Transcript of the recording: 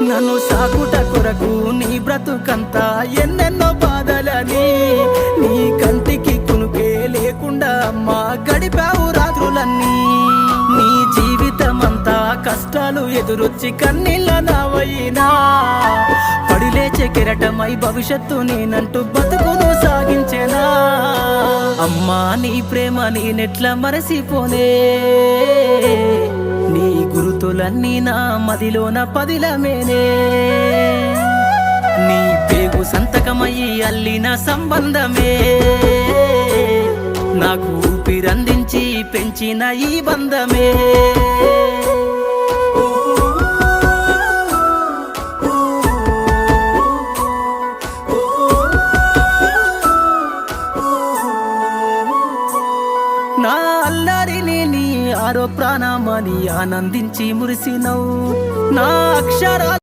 నన్ను సాకుట కొరకు నీ బ్రతుకంతా ఎన్నెన్నో బాధలని నీ కంటికి కునుకే లేకుండా అమ్మా గడిపావు రాత్రులన్నీ నీ జీవితమంతా కష్టాలు ఎదురొచ్చి కన్నీళ్ళ నావైనా పడిలేచే కెరటమై భవిష్యత్తు నేనంటూ బతుకును సాగించేనా అమ్మా నీ ప్రేమ నేనెట్ల మరసిపోనే నీ గురుతులన్నీ నా మదిలోన పదిలమేనే నీ పేగు సంతకమయ్యి అల్లిన సంబంధమే నాకు ఊపిరందించి పెంచిన ఈ బంధమే నా అల్లరిని నీ ఆరో ప్రాణమని ఆనందించి మురిసినవు నా అక్షరాల